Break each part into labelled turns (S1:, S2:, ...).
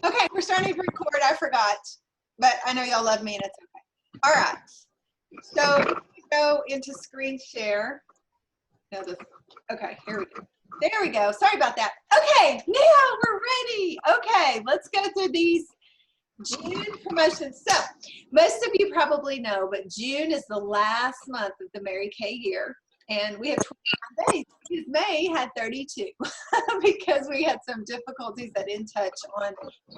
S1: Okay, we're starting to record. I forgot, but I know y'all love me and it's okay. All right. So go into screen share. No, okay, here we go. There we go. Sorry about that. Okay, now we're ready. Okay, let's go through these June promotions. So most of you probably know, but June is the last month of the Mary Kay year. And we have 21 days because May had 32 because we had some difficulties at In Touch on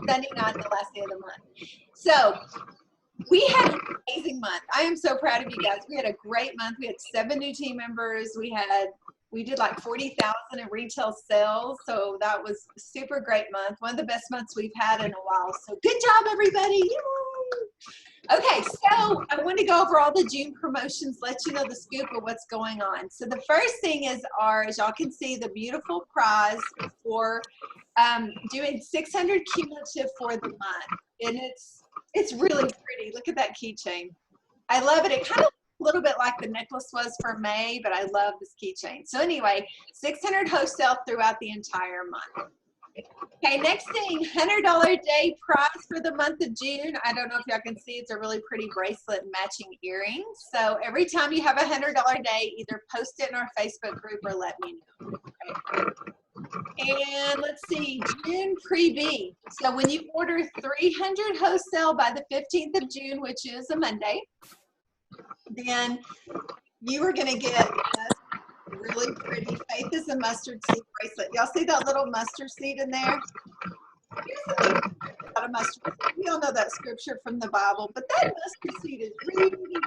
S1: Sunday night, the last day of the month. So we had an amazing month. I am so proud of you guys. We had a great month. We had 7 new team members. We did like 40,000 in retail sales. So that was a super great month. One of the best months we've had in a while. So good job, everybody. Yay! Okay, so I want to go over all the June promotions, let you know the scoop of what's going on. So the first thing is as y'all can see, the beautiful prize for doing 600 cumulative for the month. And it's really pretty. Look at that keychain. I love it. It kind of looks a little bit like the necklace was for May, but I love this keychain. So anyway, 600 wholesale throughout the entire month. Okay, next thing, $100 day prize for the month of June. I don't know if y'all can see, it's a really pretty bracelet and matching earrings. So every time you have a $100 day, either post it in our Facebook group or let me know. Okay. And let's see, June pre-B. So when you order 300 wholesale by the 15th of June, which is a Monday, then you are going to get really pretty Faith is a Mustard Seed bracelet. Y'all see that little mustard seed in there? Here's the thing about a mustard seed. We all know that scripture from the Bible, but that mustard seed is really, really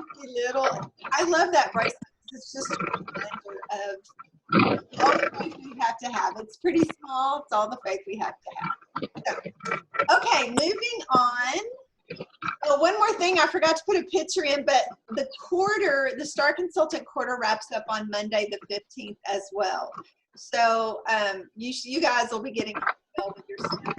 S1: little. I love that bracelet. It's just a reminder of all the faith we have to have. It's pretty small. It's all the faith we have to have. So, okay, moving on. Oh, one more thing, I forgot to put a picture in, but the quarter, the Star Consultant quarter wraps up on Monday the 15th as well. So you guys will be getting with your stuff.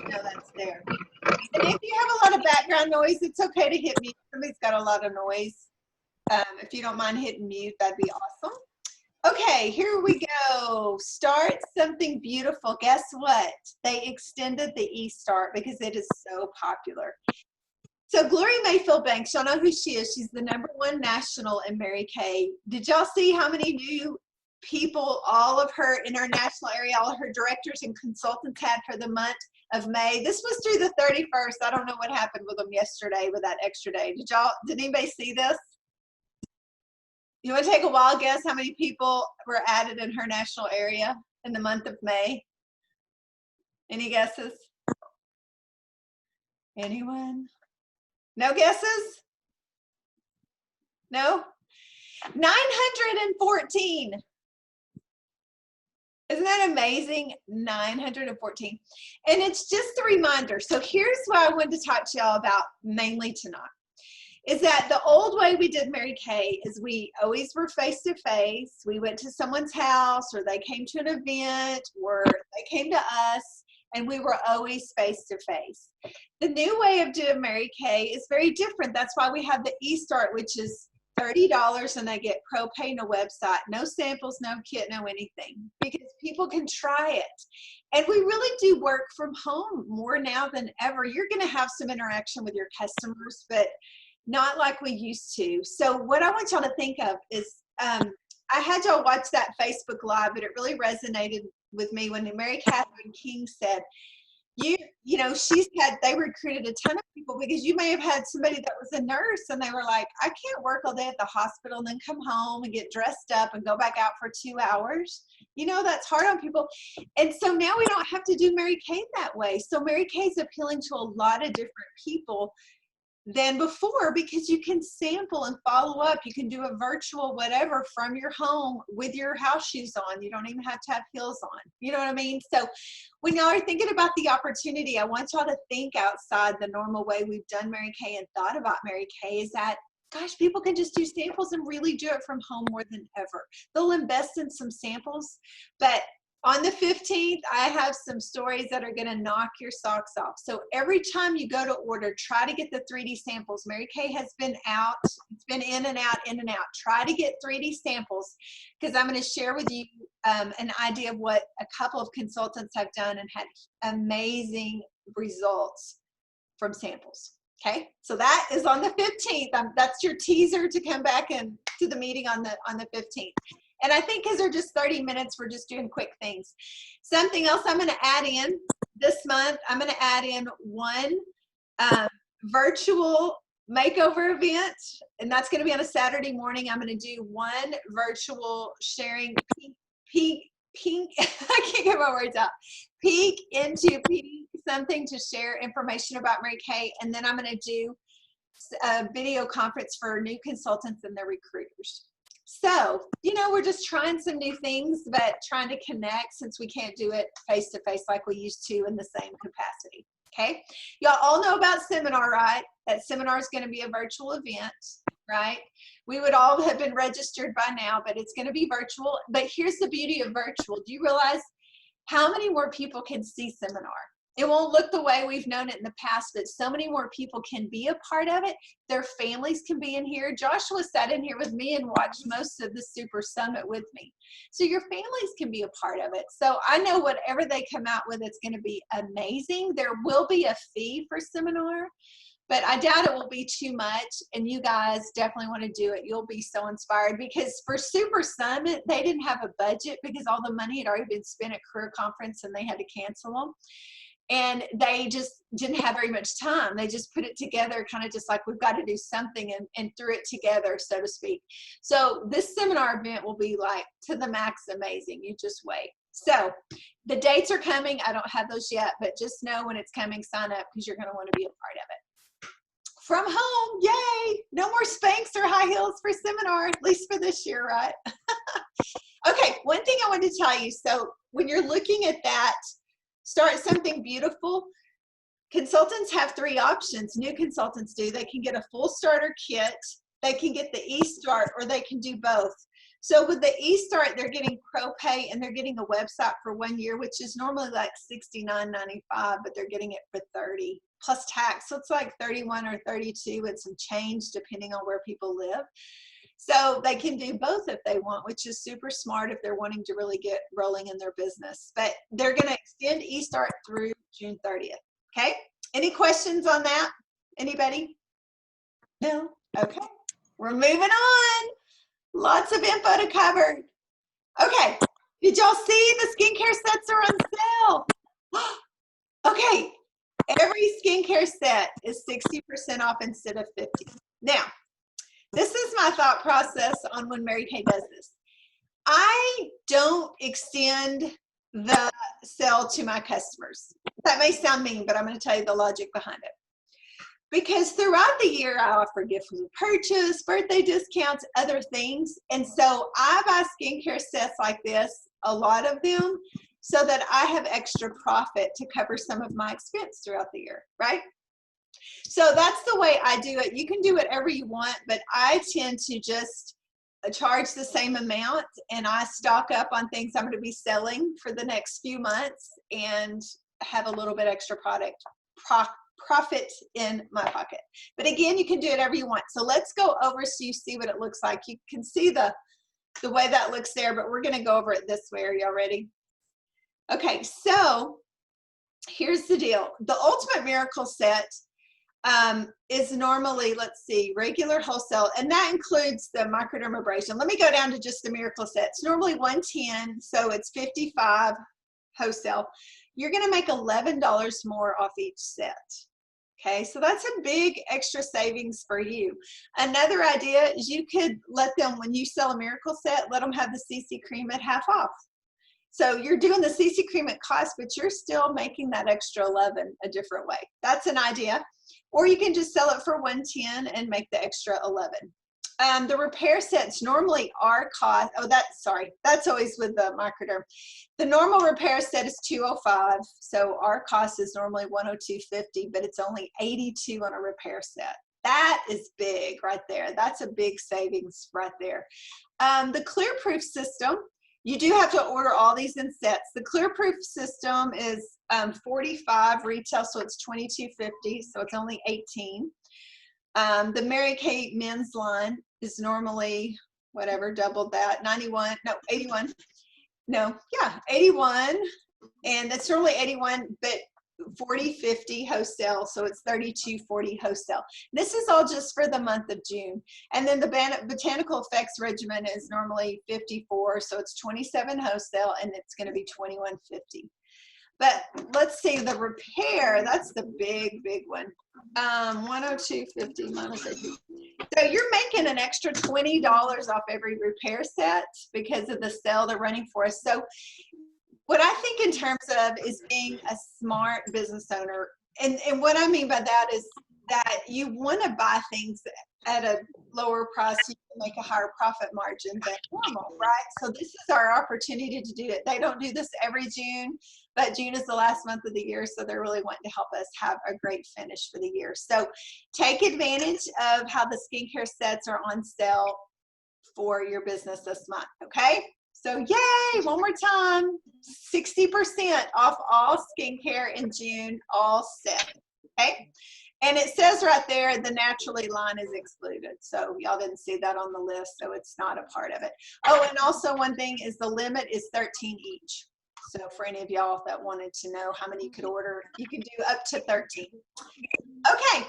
S1: No, that's there. And if you have a lot of background noise, it's okay to hit mute. Somebody's got a lot of noise. If you don't mind hitting mute, that'd be awesome. Okay, here we go. Start something beautiful. Guess what? They extended the eStart because it is so popular. So Gloria Mayfield Banks, y'all know who she is. She's the #1 national in Mary Kay. Did y'all see how many new people all of her international area, all of her directors and consultants had for the month of May? This was through the 31st. I don't know what happened with them yesterday with that extra day. Did anybody see this? You want to take a wild guess how many people were added in her national area in the month of May? Any guesses? Anyone? No guesses? No? 914. Isn't that amazing? 914. And it's just a reminder. So here's what I wanted to talk to y'all about mainly tonight. Is that the old way we did Mary Kay is we always were face-to-face. We went to someone's house or they came to an event or they came to us and we were always face-to-face. The new way of doing Mary Kay is very different. That's why we have the eStart, which is $30 and they get ProPay and a website. No samples, no kit, no anything because people can try it. And we really do work from home more now than ever. You're going to have some interaction with your customers, but not like we used to. So what I want y'all to think of is, I had y'all watch that Facebook Live, but it really resonated with me when Mary Catherine King said, they recruited a ton of people because you may have had somebody that was a nurse and they were like, I can't work all day at the hospital and then come home and get dressed up and go back out for 2 hours. That's hard on people. And so now we don't have to do Mary Kay that way. So Mary Kay is appealing to a lot of different people than before because you can sample and follow up. You can do a virtual whatever from your home with your house shoes on. You don't even have to have heels on. You know what I mean? So when y'all are thinking about the opportunity, I want y'all to think outside the normal way we've done Mary Kay and thought about Mary Kay is that, gosh, people can just do samples and really do it from home more than ever. They'll invest in some samples, but on the 15th, I have some stories that are going to knock your socks off. So every time you go to order, try to get the 3D samples. Mary Kay has been out. It's been in and out, in and out. Try to get 3D samples because I'm going to share with you an idea of what a couple of consultants have done and had amazing results from samples. Okay, so that is on the 15th. That's your teaser to come back and to the meeting on the 15th. And I think because they're just 30 minutes, we're just doing quick things. Something else I'm going to add in this month, I'm going to add in one virtual makeover event, and that's going to be on a Saturday morning. I'm going to do one virtual sharing pink I can't get my words out. Peek into Pink, something to share information about Mary Kay, and then I'm going to do a video conference for new consultants and their recruiters. So, you know, we're just trying some new things, but trying to connect since we can't do it face to face like we used to in the same capacity. Okay, y'all all know about seminar, right? That seminar is going to be a virtual event, right? We would all have been registered by now, but it's going to be virtual. But here's the beauty of virtual. Do you realize how many more people can see seminar? It won't look the way we've known it in the past, but so many more people can be a part of it. Their families can be in here. Joshua sat in here with me and watched most of the Super Summit with me. So your families can be a part of it. So I know whatever they come out with, it's going to be amazing. There will be a fee for seminar, but I doubt it will be too much. And you guys definitely want to do it. You'll be so inspired, because for Super Summit, they didn't have a budget because all the money had already been spent at Career Conference and they had to cancel them. And they just didn't have very much time. They just put it together kind of just like, we've got to do something, and threw it together, so to speak. So this seminar event will be like to the max amazing. You just wait. So the dates are coming. I don't have those yet, but just know when it's coming, sign up, because you're going to want to be a part of it. From home, yay! No more Spanx or high heels for seminar, at least for this year, right? Okay, one thing I wanted to tell you. So when you're looking at that, start something beautiful. Consultants have 3 options. New consultants do. They can get a full starter kit, they can get the eStart, or they can do both. So with the eStart, they're getting ProPay, and they're getting a website for 1 year, which is normally like $69.95, but they're getting it for $30 plus tax. So it's like $31 or $32 with some change depending on where people live. So they can do both if they want, which is super smart if they're wanting to really get rolling in their business. But they're going to extend eStart through June 30th. Okay. Any questions on that? Anybody? No? Okay. We're moving on. Lots of info to cover. Okay. Did y'all see the skincare sets are on sale? Okay. Every skincare set is 60% off instead of 50%. Now, this is my thought process on when Mary Kay does this. I don't extend the sale to my customers. That may sound mean, but I'm going to tell you the logic behind it. Because throughout the year, I offer gifts with purchase, birthday discounts, other things. And so I buy skincare sets like this, a lot of them, so that I have extra profit to cover some of my expense throughout the year, right? So that's the way I do it. You can do whatever you want, but I tend to just charge the same amount, and I stock up on things I'm going to be selling for the next few months and have a little bit extra profit in my pocket. But again, you can do whatever you want. So let's go over so you see what it looks like. You can see the way that looks there, but we're going to go over it this way. Are y'all ready? Okay, so here's the deal. The Ultimate Miracle set is normally, let's see, regular wholesale, and that includes the microdermabrasion. Let me go down to just the Miracle set. It's normally $110, so it's $55 wholesale. You're going to make $11 more off each set. Okay, so that's a big extra savings for you. Another idea is you could let them, when you sell a Miracle set, let them have the CC cream at half off. So you're doing the CC cream at cost, but you're still making that extra 11 a different way. That's an idea. Or you can just sell it for $110 and make the extra 11. The repair sets normally are cost, that's always with the microderm. The normal repair set is $205, so our cost is normally $102.50, but it's only $82 on a repair set. That is big right there. That's a big savings right there. The Clearproof system, you do have to order all these in sets. The Clearproof system is $45 retail, so it's $22.50, so it's only $18. The Mary Kay men's line is normally whatever, doubled that, $81. no, yeah, 81. And it's normally 81, but 40-50 wholesale, so it's 32-40 wholesale. This is all just for the month of June. And then the botanical effects regimen is normally 54, so it's 27 wholesale, and it's going to be 21.50. But let's see, the repair, that's the big one. 102.50 minus 80. So you're making an extra $20 off every repair set because of the sale they're running for us. So what I think in terms of is being a smart business owner, and what I mean by that is that you want to buy things at a lower price, you can make a higher profit margin than normal, right? So this is our opportunity to do it. They don't do this every June, but June is the last month of the year, so they're really wanting to help us have a great finish for the year. So take advantage of how the skincare sets are on sale for your business this month, okay? So yay, one more time, 60% off all skincare in June, all set, okay? And it says right there, the Naturally line is excluded. So y'all didn't see that on the list, so it's not a part of it. Oh, and also one thing is the limit is 13 each. So for any of y'all that wanted to know how many you could order, you can do up to 13. Okay.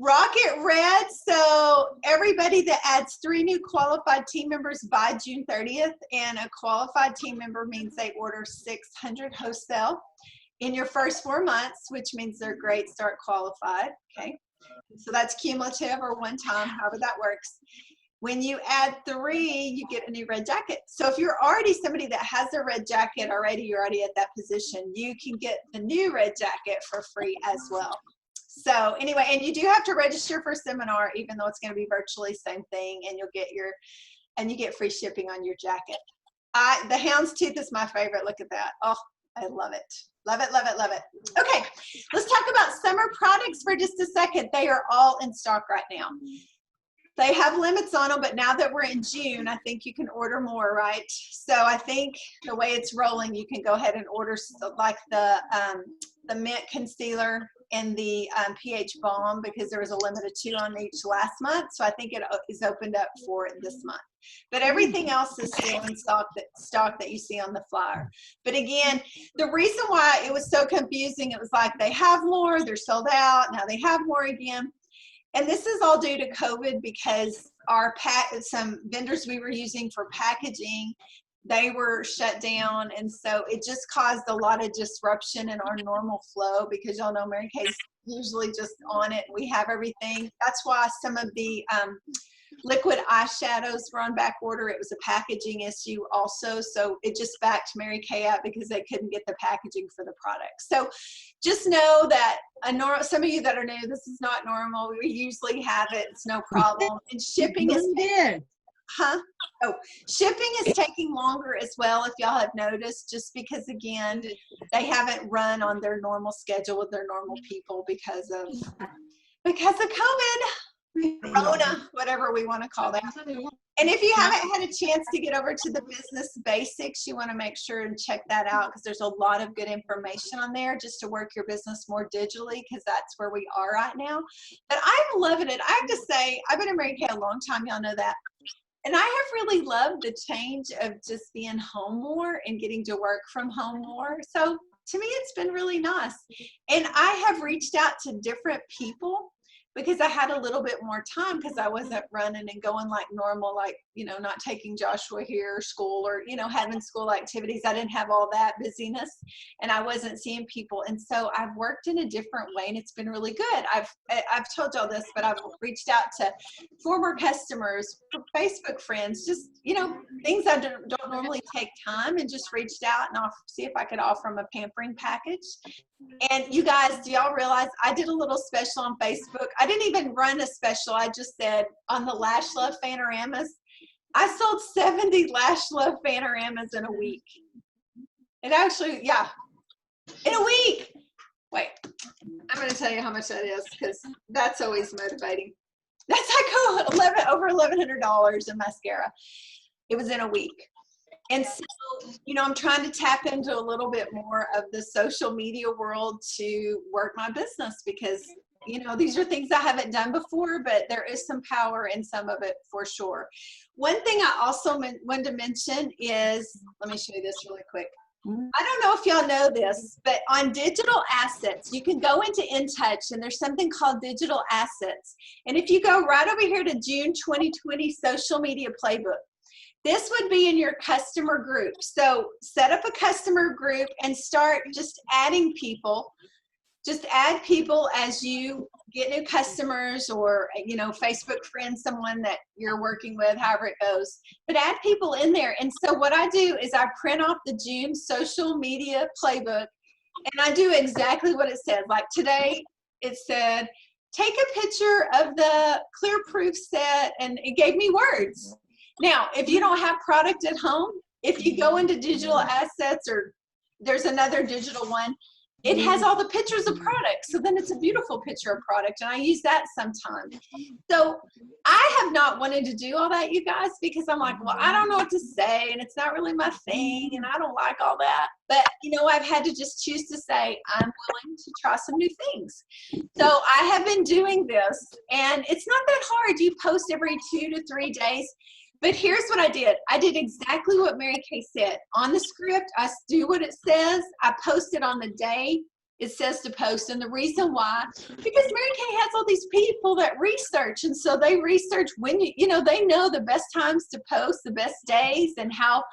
S1: Rocket Red, so everybody that adds 3 new qualified team members by June 30th, and a qualified team member means they order 600 wholesale in your first 4 months, which means they're Great Start qualified, okay? So that's cumulative or one time, however that works. When you add 3, you get a new red jacket. So if you're already somebody that has a red jacket already, you're already at that position, you can get the new red jacket for free as well. So anyway, and you do have to register for a seminar, even though it's going to be virtually same thing, and you get free shipping on your jacket. The houndstooth is my favorite. Look at that. Oh, I love it. Love it, love it, love it. Okay, let's talk about summer products for just a second. They are all in stock right now. They have limits on them, but now that we're in June, I think you can order more, right? So I think the way it's rolling, you can go ahead and order like the mint concealer and the pH balm, because there was a limit of 2 on each last month. So I think it is opened up for this month. But everything else is still in stock that you see on the flyer. But again, the reason why it was so confusing, it was like they have more, they're sold out, now they have more again. And this is all due to COVID, because some vendors we were using for packaging, they were shut down, and so it just caused a lot of disruption in our normal flow, because y'all know Mary Kay's usually just on it. We have everything. That's why some of the liquid eyeshadows were on back order. It was a packaging issue also, so it just backed Mary Kay up because they couldn't get the packaging for the product. So just know that some of you that are new, this is not normal. We usually have it. It's no problem. And shipping is shipping is taking longer as well, if y'all have noticed, just because again they haven't run on their normal schedule with their normal people because of COVID, Corona, whatever we want to call that. And if you haven't had a chance to get over to the Business Basics, you want to make sure and check that out, because there's a lot of good information on there just to work your business more digitally, because that's where we are right now. But I'm loving it. I have to say, I've been in Mary Kay a long time, y'all know that. And I have really loved the change of just being home more and getting to work from home more. So to me, it's been really nice. And I have reached out to different people because I had a little bit more time, because I wasn't running and going like normal, like, you know, not taking Joshua here or school, or, you know, having school activities. I didn't have all that busyness, and I wasn't seeing people. And so I've worked in a different way, and it's been really good. I've told y'all this, but I've reached out to former customers, Facebook friends, just, you know, things that don't normally take time, and just reached out and I'll see if I could offer them a pampering package. And you guys, do y'all realize I did a little special on Facebook? I didn't even run a special. I just said on the Lash Love Panoramas, I sold 70 Lash Love Panoramas in a week. It actually, yeah, in a week. Wait, I'm going to tell you how much that is, because that's always motivating. That's like over $1,100 in mascara. It was in a week. And so, you know, I'm trying to tap into a little bit more of the social media world to work my business, because you know, these are things I haven't done before, but there is some power in some of it for sure. One thing I also wanted to mention is, let me show you this really quick. I don't know if y'all know this, but on digital assets, you can go into InTouch and there's something called digital assets. And if you go right over here to June 2020 social media playbook, this would be in your customer group. So set up a customer group and start just adding people. Just add people as you get new customers, or, you know, Facebook friend someone that you're working with, however it goes. But add people in there. And so what I do is I print off the June social media playbook, and I do exactly what it said. Like today, it said, take a picture of the clear proof set, and it gave me words. Now, if you don't have product at home, if you go into digital assets, or there's another digital one, it has all the pictures of products. So then it's a beautiful picture of product, and I use that sometimes. So I have not wanted to do all that, you guys, because I'm like, well, I don't know what to say, and it's not really my thing, and I don't like all that. But, you know, I've had to just choose to say, I'm willing to try some new things. So I have been doing this, and it's not that hard. You post every 2 to 3 days. But here's what I did. I did exactly what Mary Kay said. On the script, I do what it says. I post it on the day it says to post. And the reason why, because Mary Kay has all these people that research. And so they research when, you know, they know the best times to post, the best days, and how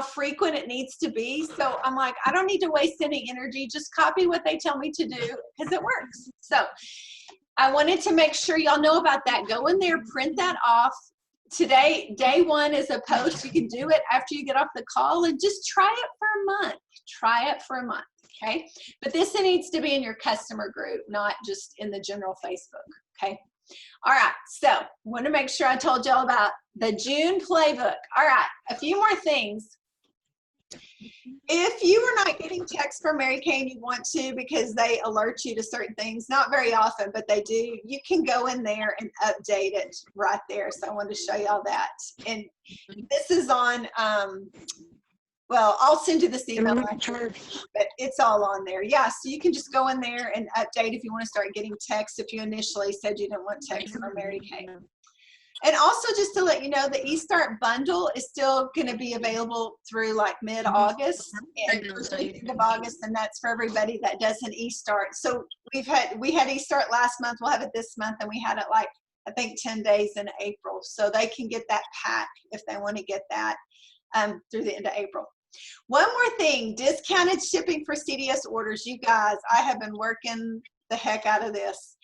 S1: frequent it needs to be. So I'm like, I don't need to waste any energy. Just copy what they tell me to do, because it works. So I wanted to make sure y'all know about that. Go in there, print that off. Today, day one is a post. You can do it after you get off the call, and just try it for a month. Try it for a month, okay? But this needs to be in your customer group, not just in the general Facebook, okay? All right, so want to make sure I told y'all about the June playbook. All right, a few more things. If you are not getting texts from Mary Kay and you want to, because they alert you to certain things, not very often, but they do, you can go in there and update it right there. So I wanted to show y'all that. And this is on, well, I'll send you this email, but it's all on there. Yeah, so you can just go in there and update if you want to start getting texts, if you initially said you didn't want texts from Mary Kay. And also, just to let you know, the eStart bundle is still going to be available through like mid-August and first week of August, and that's for everybody that does an eStart. So we had eStart last month, we'll have it this month, and we had it like, I think 10 days in April. So they can get that pack if they want to get that through the end of April. One more thing, discounted shipping for CDS orders. You guys, I have been working the heck out of this.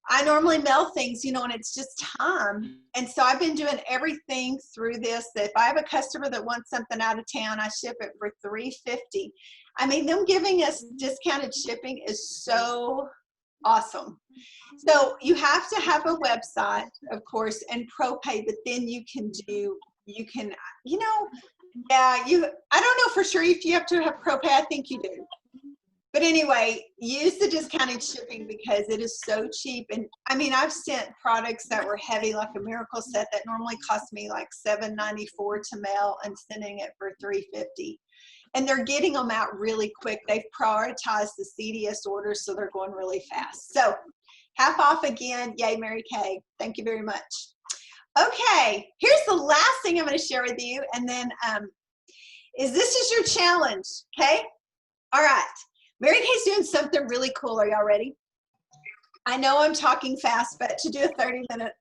S1: I normally mail things, you know, and it's just time. And so I've been doing everything through this. If I have a customer that wants something out of town, I ship it for $3.50. I mean, them giving us discounted shipping is so awesome. So you have to have a website, of course, and ProPay, but then you can, you know, yeah, I don't know for sure if you have to have ProPay. I think you do. But anyway, use the discounted shipping because it is so cheap. And I mean, I've sent products that were heavy, like a Miracle Set that normally cost me like $7.94 to mail, and sending it for $3.50. And they're getting them out really quick. They've prioritized the CDS orders, so they're going really fast. So half off again. Yay, Mary Kay. Thank you very much. Okay, here's the last thing I'm going to share with you. And then this is your challenge, okay? All right. Mary Kay's doing something really cool. Are y'all ready? I know I'm talking fast, but to do a 30-minute,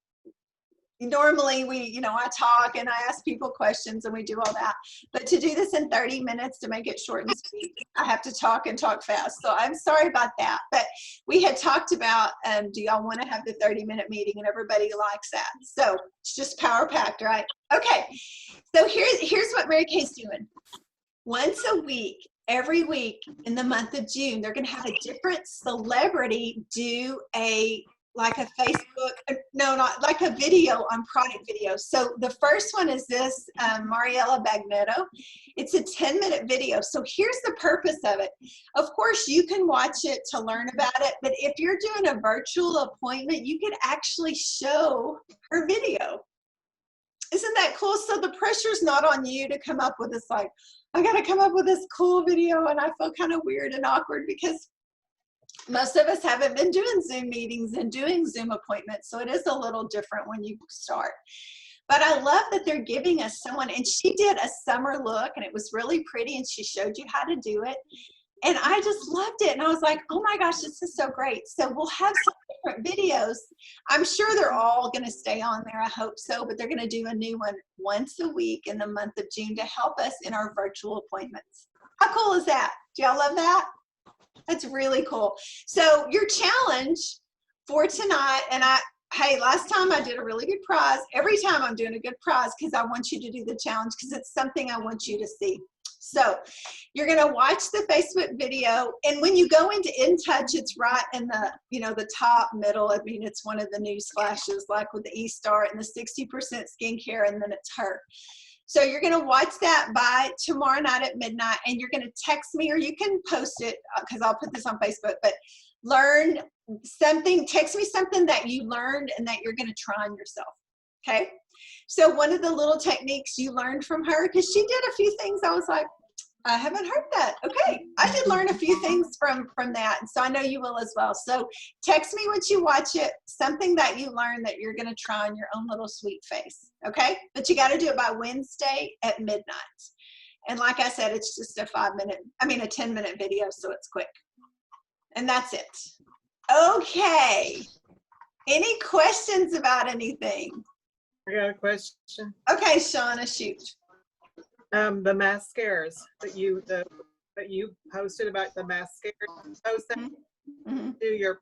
S1: normally I talk and I ask people questions and we do all that. But to do this in 30 minutes, to make it short and sweet, I have to talk and talk fast. So I'm sorry about that. But we had talked about, do y'all want to have the 30-minute meeting? And everybody likes that. So it's just power packed, right? Okay. So here's what Mary Kay's doing. Once a week, every week in the month of June, they're going to have a different celebrity do like a Facebook, no, not like a video on product video. So the first one is this Mariela Bagnetto. It's a 10-minute video. So here's the purpose of it. Of course, you can watch it to learn about it, but if you're doing a virtual appointment, you could actually show her video. Isn't that cool? So the pressure's not on you to come up with this, like, I got to come up with this cool video, and I feel kind of weird and awkward because most of us haven't been doing Zoom meetings and doing Zoom appointments, so it is a little different when you start. But I love that they're giving us someone, and she did a summer look, and it was really pretty, and she showed you how to do it. And I just loved it. And I was like, oh my gosh, this is so great. So we'll have some different videos. I'm sure they're all going to stay on there. I hope so. But they're going to do a new one once a week in the month of June to help us in our virtual appointments. How cool is that? Do y'all love that? That's really cool. So your challenge for tonight, and hey, last time I did a really good prize. Every time I'm doing a good prize because I want you to do the challenge because it's something I want you to see. So you're going to watch the Facebook video, and when you go into In Touch, it's right in the, the top middle. I mean, it's one of the news flashes, like with the E-Star and the 60% skincare, and then it's her. So you're going to watch that by tomorrow night at midnight, and you're going to text me, or you can post it because I'll put this on Facebook, but learn something, text me something that you learned and that you're going to try on yourself. Okay. So one of the little techniques you learned from her, because she did a few things, I was like, I haven't heard that. Okay. I did learn a few things from that. And so I know you will as well. So text me once you watch it, something that you learned that you're going to try on your own little sweet face. Okay. But you got to do it by Wednesday at midnight. And like I said, it's just a 10-minute video. So it's quick. And that's it. Okay. Any questions about anything?
S2: I got a question.
S1: Okay, Shauna, shoot.
S2: The mascaras that you posted about the mascaras, post that to your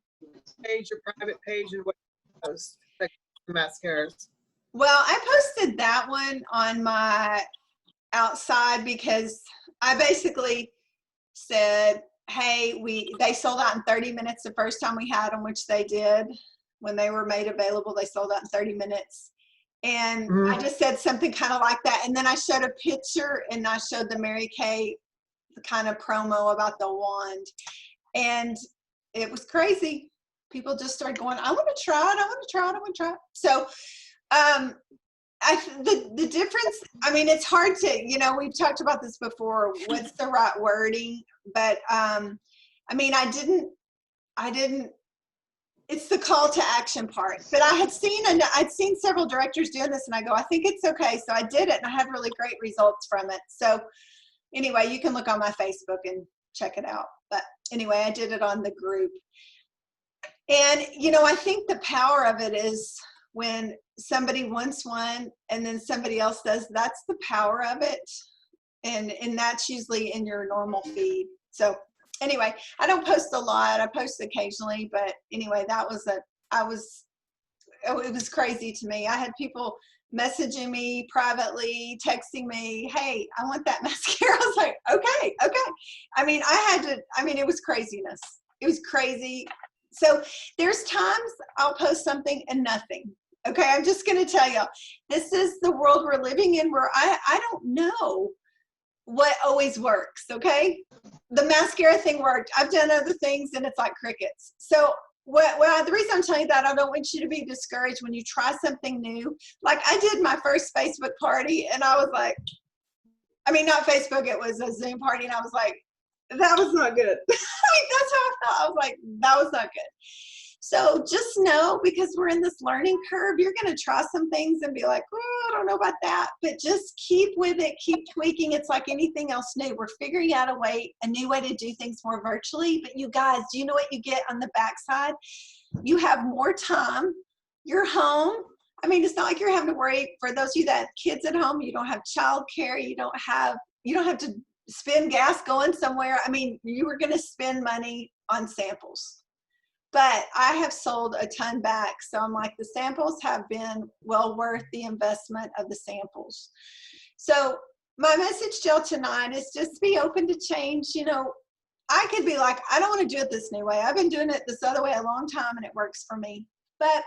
S2: page, your private page, and what you post the mascaras.
S1: Well, I posted that one on my outside because I basically said, hey, they sold out in 30 minutes the first time we had them, which they did. When they were made available, they sold out in 30 minutes. And I just said something kind of like that. And then I showed a picture, and I showed the Mary Kay kind of promo about the wand. And it was crazy. People just started going, I want to try it. I want to try it. I want to try it. So the difference, I mean, it's hard to, we've talked about this before. What's the right wording? But I mean, I didn't, it's the call to action part. But I'd seen several directors doing this, and I go, I think it's okay. So I did it, and I had really great results from it. So anyway, you can look on my Facebook and check it out. But anyway, I did it on the group. And, I think the power of it is when somebody wants one and then somebody else does, that's the power of it. And that's usually in your normal feed. So anyway, I don't post a lot. I post occasionally, but anyway, it was crazy to me. I had people messaging me privately, texting me, hey, I want that mascara. I was like, okay. I mean, it was craziness. It was crazy. So there's times I'll post something and nothing. Okay, I'm just going to tell y'all, this is the world we're living in where I don't know what always works, okay? The mascara thing worked. I've done other things and it's like crickets. So the reason I'm telling you that, I don't want you to be discouraged when you try something new. Like I did my first Facebook party and I was like, not Facebook, it was a Zoom party, and I was like, that was not good. That's how I felt. I was like, that was not good. So just know, because we're in this learning curve, you're going to try some things and be like, oh, I don't know about that. But just keep with it, keep tweaking. It's like anything else new. We're figuring out a new way to do things more virtually. But you guys, do you know what you get on the backside? You have more time. You're home. It's not like you're having to worry. For those of you that have kids at home, you don't have childcare. You don't have to spend gas going somewhere. You were going to spend money on samples. But I have sold a ton back. So I'm like, the samples have been well worth the investment of the samples. So my message to y'all tonight is just be open to change. I could be like, I don't want to do it this new way. I've been doing it this other way a long time and it works for me. But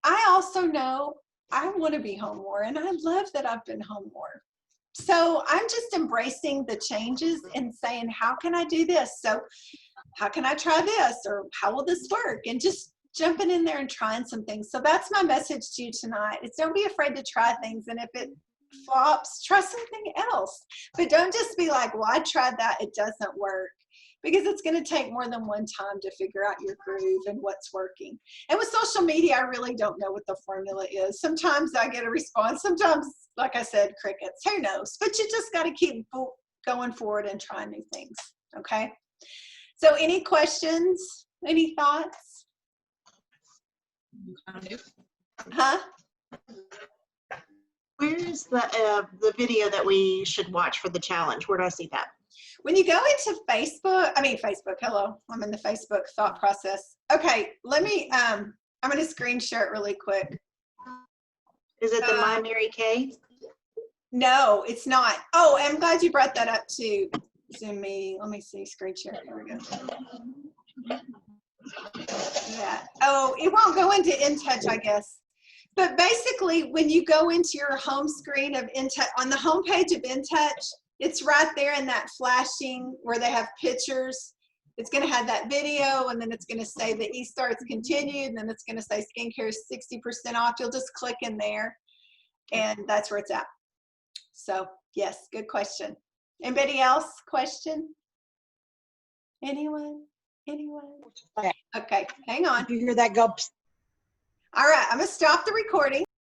S1: I also know I want to be home more, and I love that I've been home more. So I'm just embracing the changes and saying, how can I do this? So how can I try this? Or how will this work? And just jumping in there and trying some things. So that's my message to you tonight. It's don't be afraid to try things. And if it flops, try something else. But don't just be like, well, I tried that, it doesn't work. because it's going to take more than one time to figure out your groove and what's working. And with social media, I really don't know what the formula is. Sometimes I get a response, sometimes, like I said, crickets, who knows? But you just got to keep going forward and trying new things, okay? So any questions, any thoughts? Huh?
S3: Where's the video that we should watch for the challenge? Where do I see that?
S1: When you go into Facebook, hello, I'm in the Facebook thought process. Okay, let me, I'm going to screen share it really quick.
S3: Is it the My Mary Kay?
S1: No, it's not. Oh, I'm glad you brought that up to Zoom meeting. Let me see, screen share. Here we go. Yeah. Oh, it won't go into InTouch, I guess. But basically, when you go into your home screen of InTouch, on the home page of InTouch, it's right there in that flashing where they have pictures. It's going to have that video, and then it's going to say the eStarts continued, and then it's going to say skincare is 60% off. You'll just click in there, and that's where it's at. So, yes, good question. Anybody else question? Anyone? Anyone? Okay, hang on.
S4: Did you hear that go?
S1: All right, I'm going to stop the recording.